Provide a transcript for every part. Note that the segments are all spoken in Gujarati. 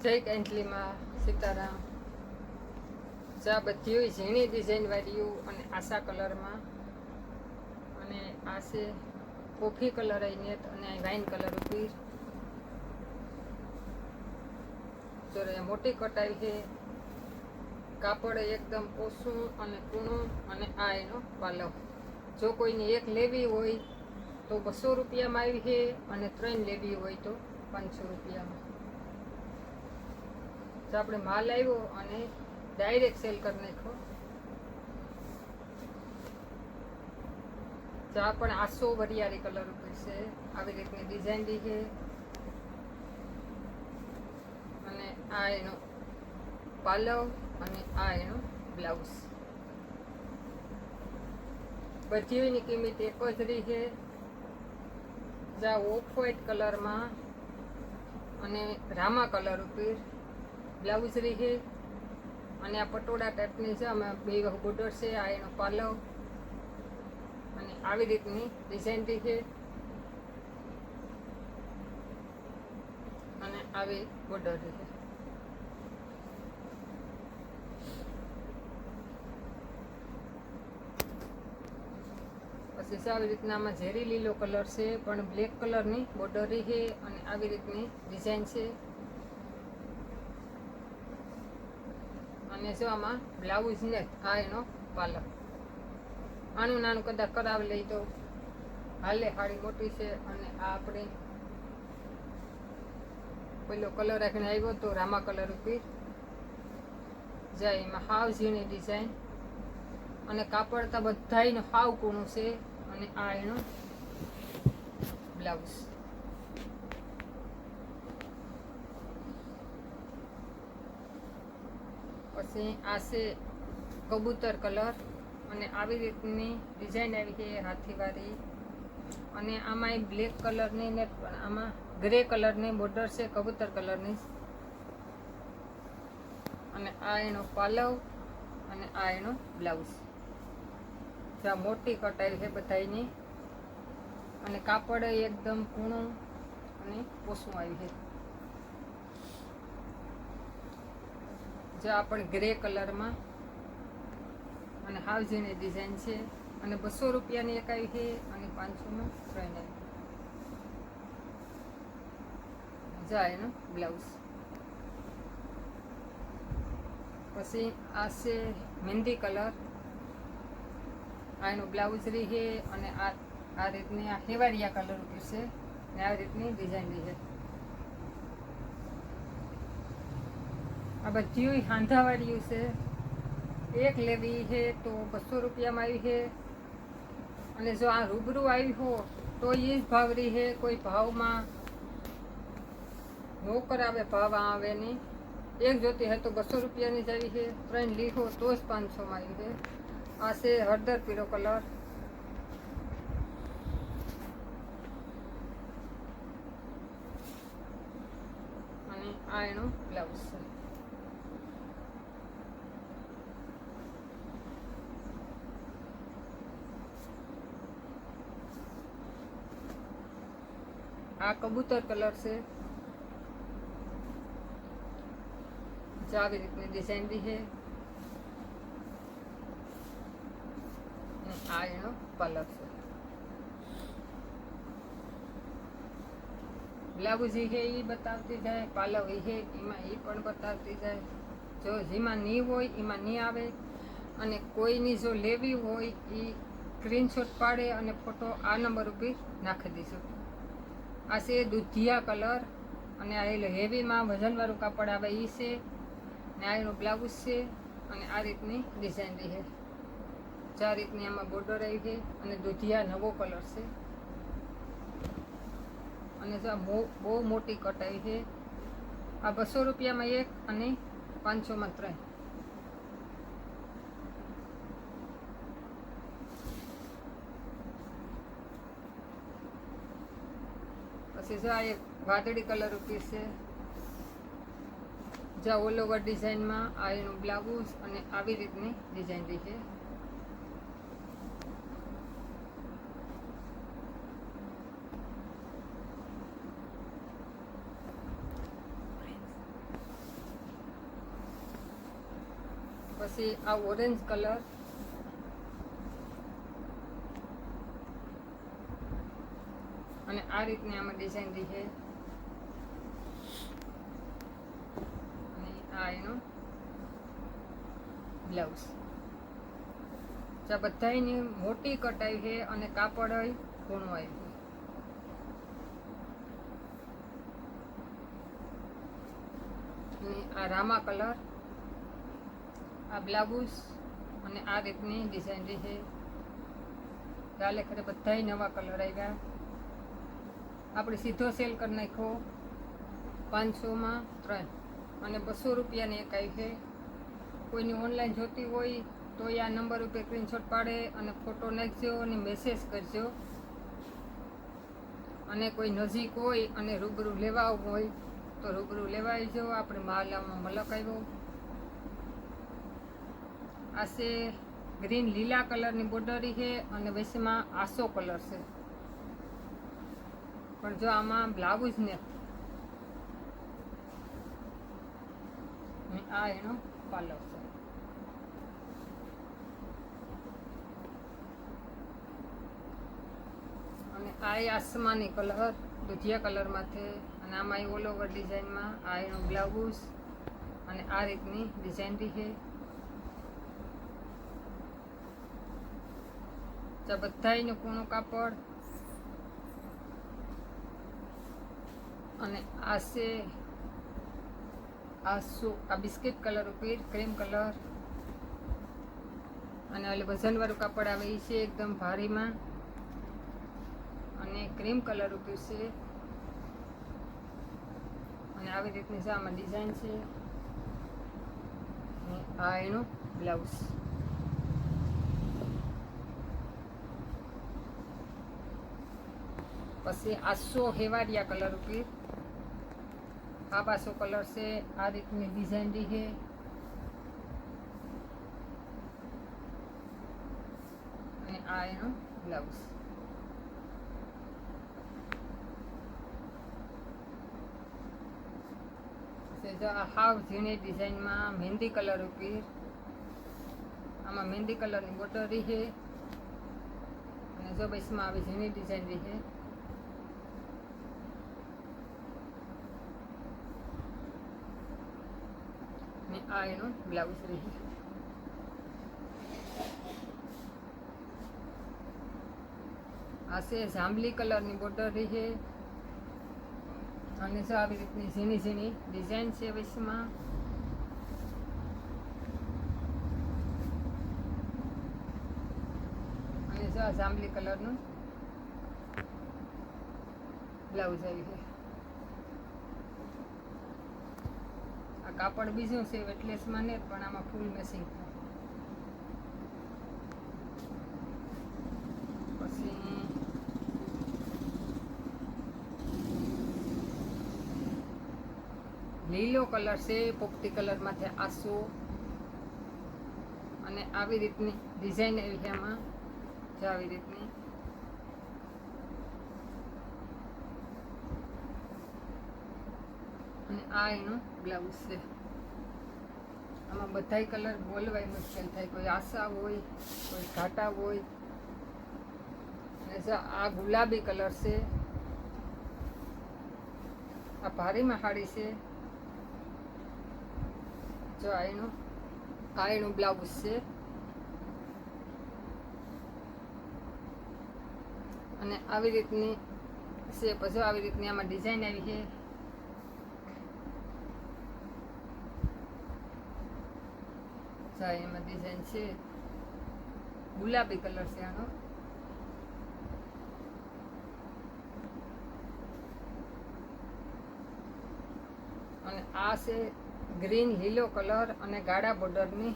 જય કેન્ટલીમાં સીતારામ. જા બધી હોય ઝીણી ડિઝાઇન વાળીઓ અને આશા કલરમાં, અને આ છે કોફી કલર આવીને અને વાઇન કલર ઉપર જો મોટી કટાઈ છે. કાપડ એકદમ ઓછું અને કૂણું, અને આ એનો પાલવ. જો કોઈને એક લેવી હોય તો 200 રૂપિયામાં આવી છે, અને 3 લેવી હોય તો 500 રૂપિયામાં. જો આપણે માલ આવ્યો અને ડાયરેક્ટ સેલ કરી નાખો. જો આ પણ 800 વરિયાળી કલર ઉપર છે. આવી રીતની ડિઝાઇન દી છે, અને આ એનો પાલવ અને આ એનો બ્લાઉઝ. બધીની કિંમત એક જ રહી છે. જા ઓફ વ્હાઈટ કલરમાં અને રામા કલર ઉપર બ્લાઉઝ રહી છે, અને આ પટોળા ટાઈપની છે. આમાં 2 બોર્ડર છે. આ એનો પાલવ, અને આવી રીતની ડિઝાઇન રહી છે, અને આવી બોર્ડર રહી છે. પછી આવી રીતના આમાં ઝેરી લીલો કલર છે, પણ બ્લેક કલરની બોર્ડર રહી છે, અને આવી રીતની ડિઝાઇન છે. અને જો આમાં બ્લાઉઝ ને આ એનો પાલવ. આનું નાનું કદાચ કરાવી લઈ તો હાલે, સાડી મોટી છે. અને આ આપણે પેલો કલર રાખીને આવ્યો તો રામા કલર ઉપર જાય. એમાં હાવ ઝીણી ડિઝાઇન, અને કાપડ તો બધાયનું હાવ કૂણું છે. અને આ એનો બ્લાઉઝ. પછી આ છે કબૂતર કલર, અને આવી રીતની ડિઝાઇન આવી છે હાથીવાળી. અને આમાં બ્લેક કલરની ને પણ આમાં ગ્રે કલરની બોર્ડર છે, કબૂતર કલરની. અને આ એનો પાલવ, અને આ એનો બ્લાઉઝ. જ્યાં મોટી કટાઈ છે બધાની, અને કાપડ એકદમ કૂણું અને ઓછું આવી છે. જો આ પણ ગ્રે કલરમાં, અને હાવ ઝીણી ડિઝાઇન છે. અને 200 રૂપિયાની એક આવી છે, અને 500માં 3 આવી. જા એનો બ્લાઉઝ. પછી આ છે મહેંદી કલર. આ એનો બ્લાઉઝ રહી છે, અને આ રીતની આ હેવારિયા કલર ઉપર છે, ને આવી રીતની ડિઝાઇન રહી છે. આ બધી હાંધાવાળીઓ છે. એક લેવી છે તો 200 રૂપિયામાં આવી છે. અને જો આ રૂબરૂ આવી હો તો એ જ ભાવ રહી છે. કોઈ ભાવમાં નો કરાવે, ભાવ આવે નહીં. એક જોતી હોય તો 200 રૂપિયાની જ આવી છે. 3 લીધો તો જ 500માં આવી છે. આ છે હળદર પીળો કલર, અને આ એનો બ્લાઉઝ છે. આ કબૂતર કલર છે. આવી રીતની ડિઝાઇન બી છે, અને આ એનો પાલવ છે. બ્લાઉઝ છે એ બતાવતી જાય, પાલવ છે એમાં એ પણ બતાવતી જાય. જો જેમાં નહીં હોય એમાં નહીં આવે. અને કોઈની જો લેવી હોય એ સ્ક્રીનશોટ પાડે અને ફોટો આ નંબર ઉપર નાખી દઈશું. આ છે દૂધિયા કલર, અને આ હેવીમાં વજનવાળું કાપડ આવે એ છે. ને આ એનો બ્લાઉઝ છે, અને આ રીતની ડિઝાઇન રહી છે. 4 રીતની આમાં બોર્ડર આવી છે, અને દૂધિયા નવો કલર છે. અને જો બહુ મોટી કટ આવી છે. આ 200 રૂપિયામાં એક, અને 500માં 3. પછી જો આ એક વાદળી કલર ઉપર છે. જ્યાં ઓલ ઓવર ડિઝાઇનમાં આ એનું બ્લાઉઝ, અને આવી રીતની ડિઝાઇન રહી છે. પછી આ ઓરેન્જ કલર, અને આ રીતની આમાં ડિઝાઇન રહી છે. અને આ એનો બ્લાઉઝ. આ બધાની મોટી કટાઈ છે અને કાપડ ઘણું આવ્યું. અને આ રામા કલર, આ બ્લાઉઝ, અને આ રીતની ડિઝાઇન રહી છે. ચાલે ખરે બધાય નવા કલર આવ્યા. આપણે સીધો સેલ કરી નાખ્યો 500માં 3 અને 200 રૂપિયાની એક આવી છે. કોઈની ઓનલાઈન જોતી હોય તો આ નંબર ઉપર સ્ક્રીનશોટ પાડે અને ફોટો નાખજો અને મેસેજ કરજો. અને કોઈ નજીક હોય અને રૂબરૂ લેવા આવવું હોય તો રૂબરૂ લેવા આવજો. આપણે મહાલામાં મલક આવ્યો. આ છે ગ્રીન લીલા કલરની બોર્ડર છે અને વૈશમાં આસો કલર છે. પણ જો આમાં બ્લાઉઝ ને આ એનો પાલવ છે. અને આ આસમાની કલર દુધિયા કલરમાંથી, અને આમાં ઓલ ઓવર ડિઝાઇનમાં આ એનો બ્લાઉઝ અને આ રીતની ડિઝાઇન બી છે. તો બધાયનું કૂણું કાપડ. અને આ છે આ બિસ્કિટ કલર ઉપર ક્રીમ કલર, અને ઓલે વજનવાળું કાપડ આવે એ છે એકદમ ભારીમાં, અને ક્રીમ કલર ઉપર છે. અને આવી રીતની છે આમાં ડિઝાઇન છે. અને આ એનું બ્લાઉઝ. પછી આસો હેવારિયા કલર ઉપર આ પાસો કલર છે. આ રીતની ડિઝાઇન રહી છે. અને આ એનો બ્લાઉઝ. જો આ હાવ ઝીણી ડિઝાઇનમાં મહેંદી કલર ઉપર, આમાં મહેંદી કલરની બોર્ડર રહી છે. અને જો બેસમાં આવી ઝીણી ડિઝાઇન રહી છે. અને આ એનો બ્લાઉઝ રહી. આ છે જાંબલી કલરની બોર્ડર રહી છે. અને જો આવી રીતની ઝીણી ઝીણી ડિઝાઇન છે વૈશમાં. અને જો આ જાંબલી કલરનું બ્લાઉઝ આવી છે. આ કાપડ બીજું છે વેટલેસમાં ને, પણ આમાં ફૂલ મેસિંગ. પછી લીલો કલર છે પોપટી કલરમાંથી આસો, અને આવી રીતની ડિઝાઇન આવી છે આમાં. જો આવી રીતની. અને આ એનું બ્લાઉઝ છે. આમાં બધાય કલર બોલવાય મુશ્કેલ થાય. કોઈ આસા હોય, કોઈ ઘાટા હોય. અને જો આ ગુલાબી કલર છે. આ ભારીમાં સાડી છે. જો આ એનું બ્લાઉઝ છે. અને આવી રીતની છે. પછી આવી રીતની આમાં ડિઝાઇન આવી છે. એમાં ડિઝાઇન છે. ગુલાબી કલર છે આનો. અને આ છે ગ્રીન લીલો કલર અને ગાળા બોર્ડરની.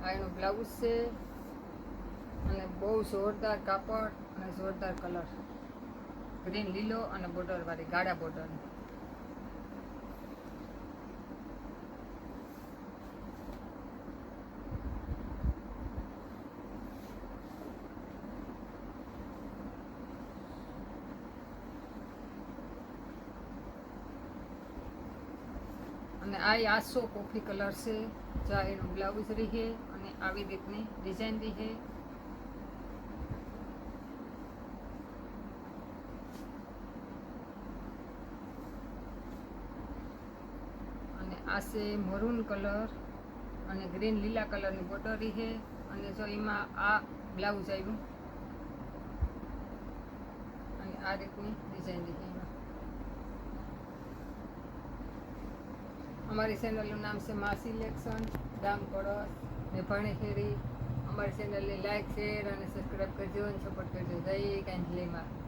આ એનું બ્લાઉઝ છે. અને બહુ જોરદાર કાપડ અને જોરદાર કલર. ગ્રીન લીલો અને બોર્ડર વાળી ગાળા બોર્ડરની. અને આ 800 કોફી કલર છે. જો એનું બ્લાઉઝ રહે અને આવી રીતની ડિઝાઇન રહે. અને આ છે મરૂન કલર અને ગ્રીન લીલા કલરની બોર્ડર રહે. અને જો એમાં આ બ્લાઉઝ આવ્યું અને આ રીતની ડિઝાઇન રહે. અમારી ચેનલનું નામ છે મા સિલેક્શન, ગામ કળશ ને ભણેખેડી. અમારી ચેનલને લાઈક, શેર અને સબસ્ક્રાઈબ કરજો અને સપોર્ટ કરજો. જય કાંજલીમાં.